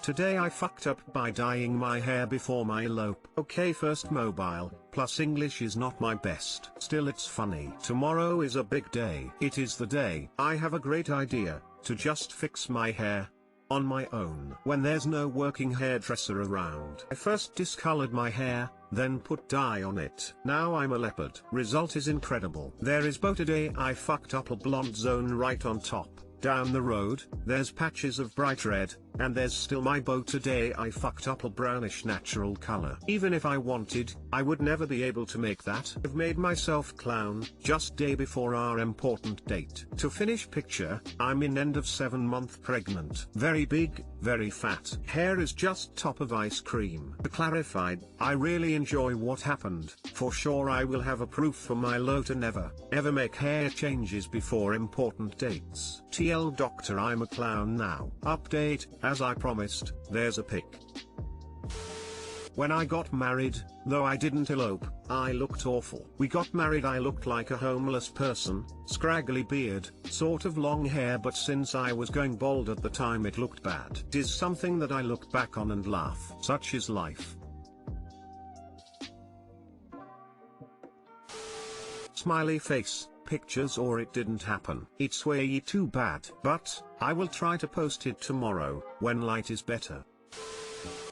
Today I fucked up by dyeing my hair before my elope. Okay, first mobile, plus English is not my best. Still it's funny. Tomorrow is a big day. It is the day I have a great idea, to just fix my hair. On my own. When there's no working hairdresser around. I first discolored my hair, then put dye on it. Now I'm a leopard. Result is incredible. There is bow today I fucked up a blonde zone right on top. Down the road, there's patches of bright red, and there's still my bow today I fucked up a brownish natural color. Even if I wanted, I would never be able to make that. I've made myself clown, just day before our important date. To finish picture, I'm in end of 7-month pregnant. Very big, very fat. Hair is just top of ice cream. To clarify, I really enjoy what happened. For sure I will have a proof for my low to never, ever make hair changes before important dates. TL Doctor, I'm a clown now. Update, as I promised, there's a pic. When I got married, though I didn't elope, I looked awful. We got married, I looked like a homeless person, scraggly beard, sort of long hair, but since I was going bald at the time it looked bad. It is something that I look back on and laugh. Such is life. Smiley face. Pictures or it didn't happen. It's way too bad. But, I will try to post it tomorrow, when light is better.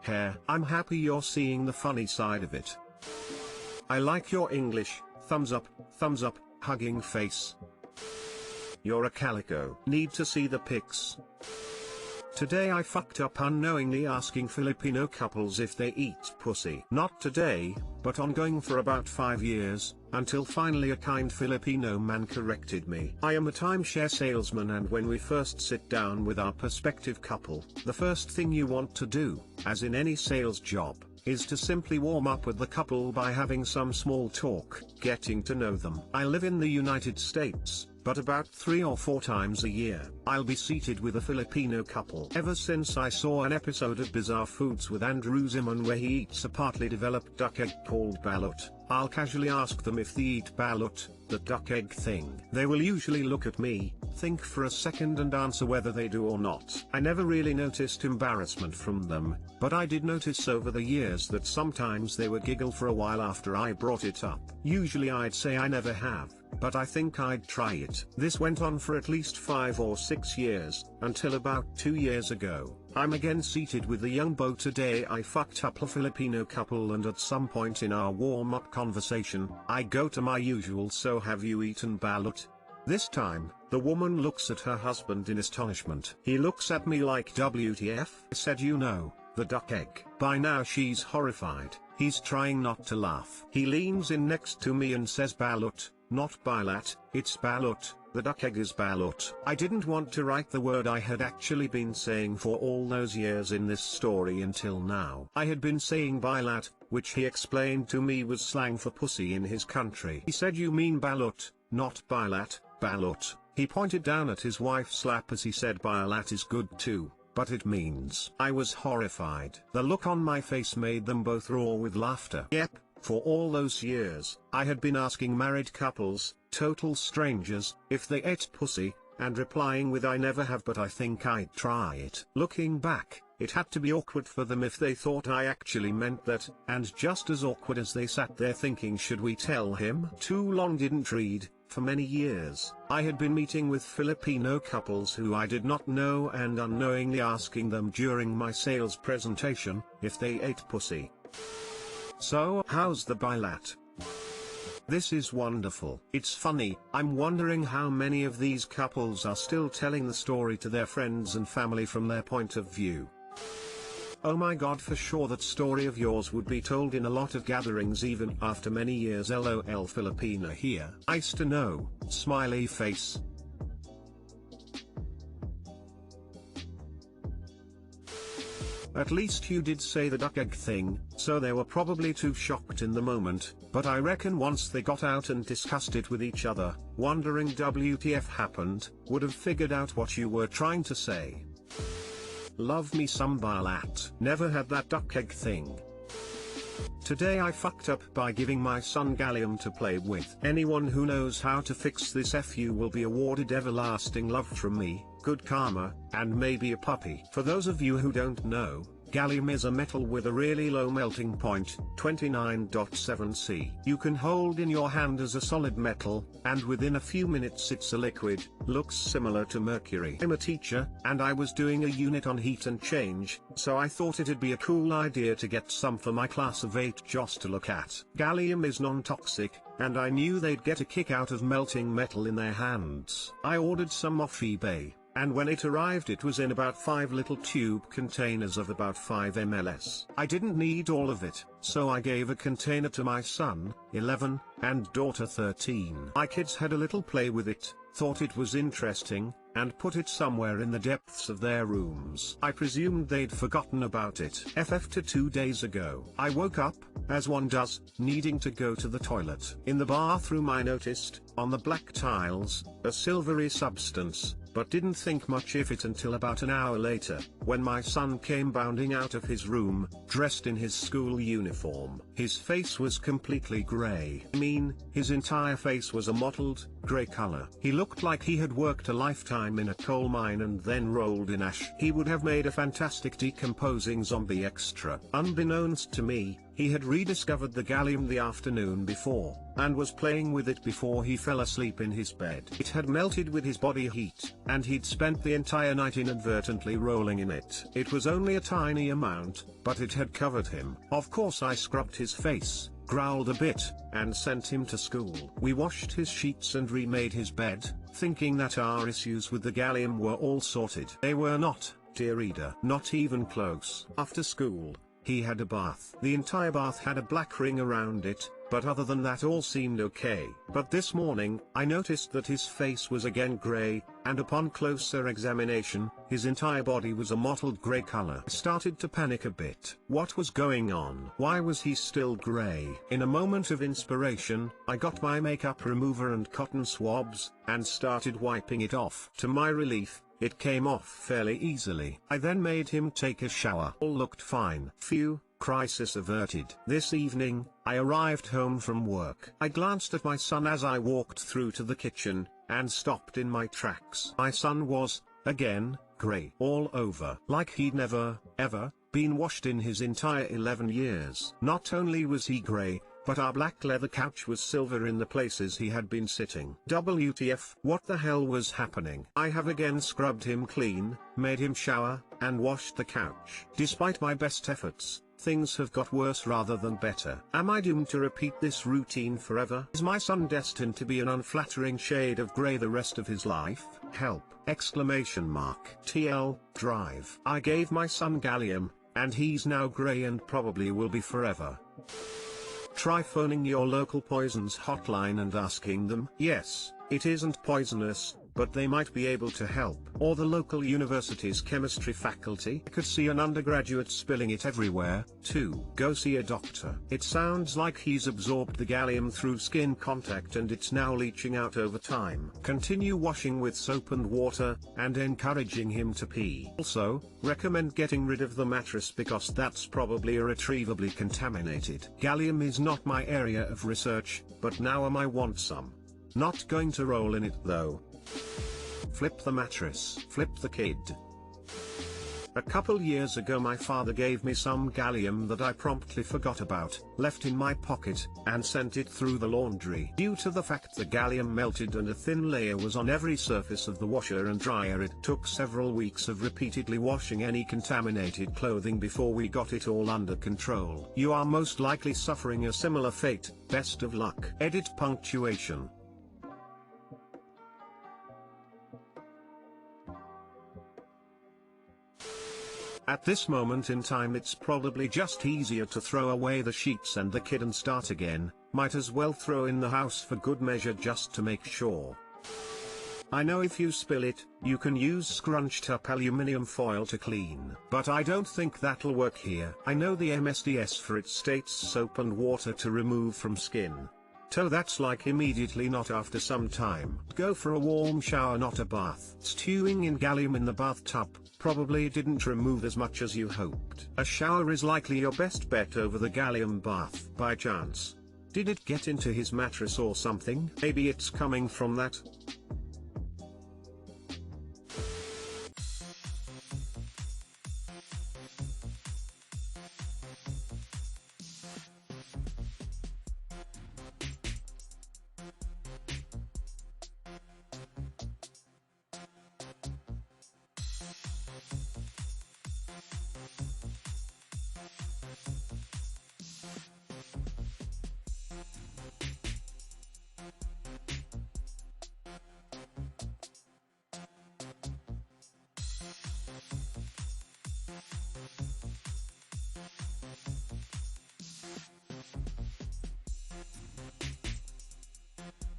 Hair. I'm happy you're seeing the funny side of it. I like your English, thumbs up, hugging face. You're a calico. Need to see the pics. Today I fucked up unknowingly asking Filipino couples if they eat pussy. Not today, but ongoing for about 5 years, until finally a kind Filipino man corrected me. I am a timeshare salesman, and when we first sit down with our prospective couple, the first thing you want to do, as in any sales job, is to simply warm up with the couple by having some small talk, getting to know them. I live in the United States, but about 3 or 4 times a year, I'll be seated with a Filipino couple. Ever since I saw an episode of Bizarre Foods with Andrew Zimmern where he eats a partly developed duck egg called balut, I'll casually ask them if they eat balut, the duck egg thing. They will usually look at me, think for a second and answer whether they do or not. I never really noticed embarrassment from them, but I did notice over the years that sometimes they would giggle for a while after I brought it up. Usually I'd say I never have, but I think I'd try it. This went on for at least 5 or 6 years, until about 2 years ago. I'm again seated with the young beau. Today I fucked up a Filipino couple, and at some point in our warm-up conversation, I go to my usual "So have you eaten balut?" This time, the woman looks at her husband in astonishment. He looks at me like WTF? I said, "You know, the duck egg." By now she's horrified. He's trying not to laugh. He leans in next to me and says, "Balut, not balat, it's balut, the duck egg is balut." I didn't want to write the word I had actually been saying for all those years in this story until now. I had been saying bilat, which he explained to me was slang for pussy in his country. He said, "You mean balut, not bilat, balut." He pointed down at his wife's lap as he said, "Bilat is good too, but it means." I was horrified. The look on my face made them both roar with laughter. Yep. For all those years, I had been asking married couples, total strangers, if they ate pussy, and replying with "I never have, but I think I'd try it." Looking back, it had to be awkward for them if they thought I actually meant that, and just as awkward as they sat there thinking, should we tell him? Too long didn't read. For many years, I had been meeting with Filipino couples who I did not know and unknowingly asking them during my sales presentation, if they ate pussy. So, how's the bilat? This is wonderful. It's funny, I'm wondering how many of these couples are still telling the story to their friends and family from their point of view. Oh my god, for sure that story of yours would be told in a lot of gatherings even after many years. LOL Filipina here. Nice to know, smiley face. At least you did say the duck egg thing, so they were probably too shocked in the moment, but I reckon once they got out and discussed it with each other, wondering WTF happened, would have figured out what you were trying to say. Love me some balat. Never had that duck egg thing. Today I fucked up by giving my son gallium to play with. Anyone who knows how to fix this FU will be awarded everlasting love from me, good karma, and maybe a puppy. For those of you who don't know, gallium is a metal with a really low melting point, 29.7 C. You can hold in your hand as a solid metal, and within a few minutes it's a liquid, looks similar to mercury. I'm a teacher, and I was doing a unit on heat and change, so I thought it'd be a cool idea to get some for my class of 8 just to look at. Gallium is non-toxic, and I knew they'd get a kick out of melting metal in their hands. I ordered some off eBay, and when it arrived it was in about 5 little tube containers of about 5 mls. I didn't need all of it, so I gave a container to my son, 11, and daughter 13. My kids had a little play with it, thought it was interesting, and put it somewhere in the depths of their rooms. I presumed they'd forgotten about it. To 2 days ago, I woke up, as one does, needing to go to the toilet. In the bathroom I noticed, on the black tiles, a silvery substance, but didn't think much of it until about an hour later, when my son came bounding out of his room, dressed in his school uniform. His face was completely grey. I mean, his entire face was a mottled, grey color. He looked like he had worked a lifetime in a coal mine and then rolled in ash. He would have made a fantastic decomposing zombie extra. Unbeknownst to me, he had rediscovered the gallium the afternoon before, and was playing with it before he fell asleep in his bed. It had melted with his body heat, and he'd spent the entire night inadvertently rolling in it. It was only a tiny amount, but it had covered him. Of course I scrubbed his face, growled a bit, and sent him to school. We washed his sheets and remade his bed, thinking that our issues with the gallium were all sorted. They were not, dear reader. Not even close. After school, he had a bath. The entire bath had a black ring around it, but other than that all seemed okay. But this morning, I noticed that his face was again grey, and upon closer examination, his entire body was a mottled grey color. I started to panic a bit. What was going on? Why was he still grey? In a moment of inspiration, I got my makeup remover and cotton swabs, and started wiping it off. To my relief, it came off fairly easily. I then made him take a shower. All looked fine. Phew, crisis averted. This evening, I arrived home from work. I glanced at my son as I walked through to the kitchen, and stopped in my tracks. My son was, again, grey all over. Like he'd never, ever, been washed in his entire 11 years. Not only was he grey, but our black leather couch was silver in the places he had been sitting. WTF, what the hell was happening? I have again scrubbed him clean, made him shower, and washed the couch. Despite my best efforts, things have got worse rather than better. Am I doomed to repeat this routine forever? Is my son destined to be an unflattering shade of grey the rest of his life? Help! Exclamation mark. TL, drive. I gave my son gallium, and he's now grey and probably will be forever. Try phoning your local poisons hotline and asking them. Yes, it isn't poisonous, but they might be able to help. Or the local university's chemistry faculty. I could see an undergraduate spilling it everywhere, too. Go see a doctor. It sounds like he's absorbed the gallium through skin contact and it's now leaching out over time. Continue washing with soap and water, and encouraging him to pee. Also, recommend getting rid of the mattress because that's probably irretrievably contaminated. Gallium is not my area of research, but now I want some. Not going to roll in it though. Flip the mattress. Flip the kid. A couple years ago my father gave me some gallium that I promptly forgot about, left in my pocket, and sent it through the laundry. Due to the fact the gallium melted and a thin layer was on every surface of the washer and dryer, it took several weeks of repeatedly washing any contaminated clothing before we got it all under control. You are most likely suffering a similar fate. Best of luck. Edit punctuation. At this moment in time it's probably just easier to throw away the sheets and the kid and start again. Might as well throw in the house for good measure just to make sure. I know if you spill it, you can use scrunched up aluminium foil to clean. But I don't think that'll work here. I know the MSDS for it states soap and water to remove from skin. So that's like immediately, not after some time. Go for a warm shower, not a bath. Stewing in gallium in the bathtub probably didn't remove as much as you hoped. A shower is likely your best bet over the gallium bath. By chance, did it get into his mattress or something? Maybe it's coming from that.